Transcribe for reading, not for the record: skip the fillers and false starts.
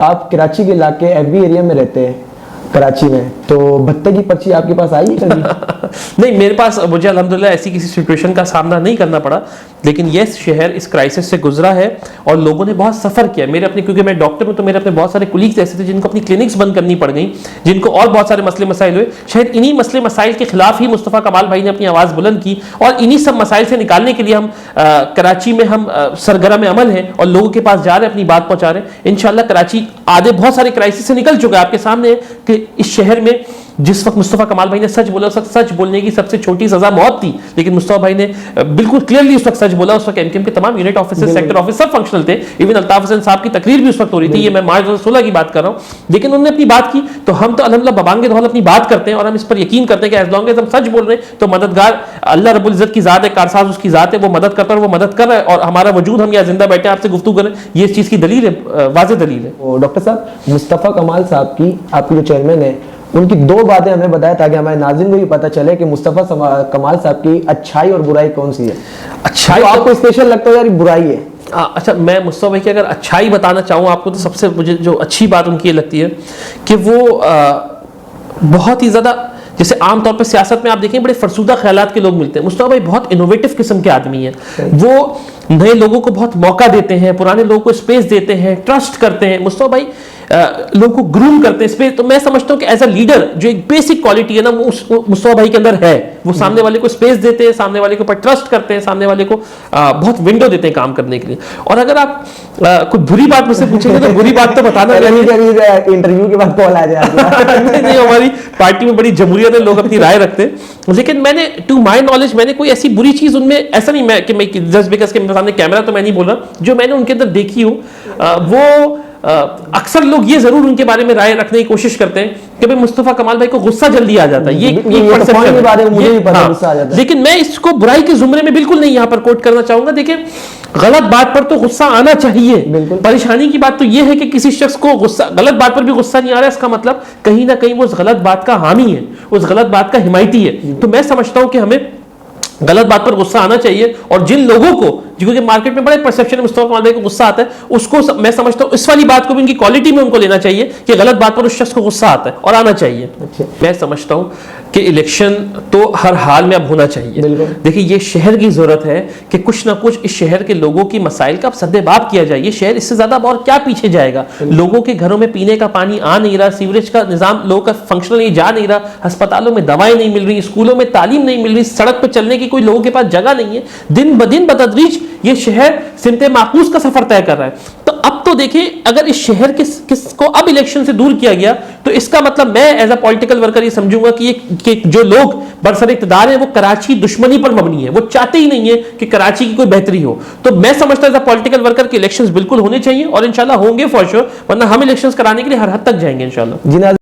آپ کراچی کے علاقے ایف بی ایریا میں رہتے ہیں کراچی میں، تو بھتے کی پرچی آپ کے پاس آئی ہے کبھی؟ نہیں، میرے پاس مجھے الحمدللہ ایسی کسی سچویشن کا سامنا نہیں کرنا پڑا، لیکن یہ شہر اس کرائسس سے گزرا ہے اور لوگوں نے بہت سفر کیا. میرے اپنے، کیونکہ میں ڈاکٹر ہوں تو میرے اپنے بہت سارے کولیگز ایسے تھے جن کو اپنی کلینکس بند کرنی پڑ گئیں، جن کو اور بہت سارے مسئلے مسائل ہوئے. شاید انہی مسئلے مسائل کے خلاف ہی مصطفیٰ کمال بھائی نے اپنی آواز بلند کی، اور انہی سب مسائل سے نکالنے کے لیے ہم کراچی میں ہم سرگرم عمل ہیں اور لوگوں کے پاس جا رہے ہیں، اپنی بات پہنچا رہے ہیں. انشاءاللہ کراچی آدھے بہت سارے کرائسس سے نکل چکا ہے. آپ کے سامنے ہے کہ اس شہر میں جس وقت مصطفیٰ کمال بھائی نے سچ بولا، اس وقت سچ بولنے کی سب سے چھوٹی سزا موت تھی، لیکن مصطفیٰ بھائی نے بالکل کلیئرلی اس وقت سچ بولا. اس وقت ایم کے تمام یونٹ آفیسر، سیکٹر آفس سب فنکشنل تھے. ایون الطاف حسین صاحب کی تقریر بھی اس وقت ہو رہی تھی. یہ میں مارچ 2016 کی بات کر رہا ہوں، لیکن انہوں نے اپنی بات کی. تو ہم تو الحمدللہ ببانگ دھول اپنی بات کرتے ہیں اور ہم اس پر یقین کرتے ہیں کہ ایز لانگ ایز ہم سچ بول رہے ہیں تو مددگار اللہ رب العزت کی ذات ہے، کارساز اس کی ذات ہے، وہ مدد کرتا ہے اور وہ مدد کر رہا ہے. اور ہمارا وجود، ہم یہاں زندہ بیٹھے ہیں آپ سے گفتگو کریں، یہ اس چیز کی دلیل ہے، واضح دلیل ہے. ڈاکٹر صاحب، مصطفیٰ کمال صاحب کی، آپ کے جو چیئرمین ہیں، ان کی دو باتیں ہمیں بتائیں تاکہ ہمارے ناظرین کو بھی پتہ چلے کہ مصطفیٰ کمال صاحب کی اچھائی اور برائی کون سی ہے. اچھائی آپ کو اسپیشل لگتا ہے یار برائی ہے؟ اچھا، میں مصطفیٰ بھائی کی اگر اچھائی بتانا چاہوں آپ کو، تو سب سے مجھے جو اچھی بات ان کی یہ لگتی ہے کہ وہ بہت ہی زیادہ، جیسے عام طور پہ سیاست میں آپ دیکھیں بڑے فرسودہ خیالات کے لوگ ملتے ہیں، مصطفیٰ بھائی بہت انوویٹو قسم کے آدمی ہیں. وہ نئے لوگوں کو بہت موقع دیتے ہیں، پرانے لوگوں کو اسپیس دیتے ہیں، ٹرسٹ کرتے ہیں. مصطفیٰ بھائی لوگوں کو گروم کرتے ہیں اسپیس. تو میں سمجھتا ہوں کہ ایز اے لیڈر جو ایک بیسک کوالٹی ہے نا، وہ مصطفیٰ بھائی کے اندر ہے. وہ سامنے والے کو اسپیس دیتے ہیں، سامنے والے کے اوپر ٹرسٹ کرتے ہیں، سامنے والے کو بہت ونڈو دیتے ہیں کام کرنے کے لیے. اور اگر آپ کوئی بری بات مجھ سے پوچھیں گے تو بری بات تو بتانا انٹرویو کے بعد کال آ جائے. نہیں، ہماری پارٹی میں بڑی جمہوریت ہے، لوگ اپنی رائے رکھتے ہیں. لیکن میں نے ٹو مائی نالج میں نے کوئی ایسی بری چیز ان میں، ایسا نہیں کہ میں جسٹ بیکاز کہ میرے سامنے کیمرہ تو میں نہیں بول رہا، جو میں نے ان کے اندر دیکھی ہوں وہ اکثر لوگ یہ ضرور ان کے بارے میں رائے رکھنے کی کوشش کرتے ہیں کہ بھائی مصطفیٰ کمال بھائی کو غصہ جلدی آ جاتا ہے. یہ لیکن میں اس کو برائی کے زمرے میں بالکل نہیں یہاں پر کوٹ کرنا چاہوں گا. دیکھیں، غلط بات پر تو غصہ آنا چاہیے. پریشانی کی بات تو یہ ہے کہ کسی شخص کو غلط بات پر بھی غصہ نہیں آ رہا ہے، اس کا مطلب کہیں نہ کہیں وہ اس غلط بات کا حامی ہے، اس غلط بات کا حمایتی ہے. تو میں سمجھتا ہوں کہ ہمیں غلط بات پر غصہ آنا چاہیے. اور جن لوگوں کو، کیونکہ مارکیٹ میں بڑے پرسیپشن ہے مصطفیٰ کمال بھائی کو غصہ آتا ہے، اس کو میں سمجھتا ہوں اس والی بات کو بھی ان کی کوالٹی میں ان کو لینا چاہیے کہ غلط بات پر اس شخص کو غصہ آتا ہے اور آنا چاہیے. میں سمجھتا ہوں کہ الیکشن تو ہر حال میں اب ہونا چاہیے. دیکھیں، یہ شہر کی ضرورت ہے کہ کچھ نہ کچھ اس شہر کے لوگوں کی مسائل کا اب سد باب کیا جائے. یہ شہر اس سے زیادہ اور کیا پیچھے جائے گا؟ لوگوں کے گھروں میں پینے کا پانی آ نہیں رہا، سیوریج کا نظام لوگوں کا فنکشنل جا نہیں رہا، ہسپتالوں میں دوائیں نہیں مل رہی، اسکولوں میں تعلیم نہیں مل رہی، سڑک پہ چلنے کی کوئی لوگوں کے پاس جگہ نہیں ہے. دن بدن بتدریج یہ شہر سمت معکوس کا سفر طے کر رہا ہے. تو اب تو دیکھیں، اگر اس شہر کس کو اب الیکشن سے دور کیا گیا تو اس کا مطلب میں ایز اے پولیٹیکل ورکر یہ سمجھوں گا کہ جو لوگ برسر اقتدار ہیں وہ کراچی دشمنی پر مبنی ہے. وہ چاہتے ہی نہیں ہے کہ کراچی کی کوئی بہتری ہو. تو میں سمجھتا ہوں ایز اے پولیٹیکل ورکر کہ الیکشنز بالکل ہونے چاہیے اور انشاءاللہ ہوں گے فار شور، ورنہ ہم الیکشنز کرانے کے لیے ہر حد تک جائیں گے انشاءاللہ.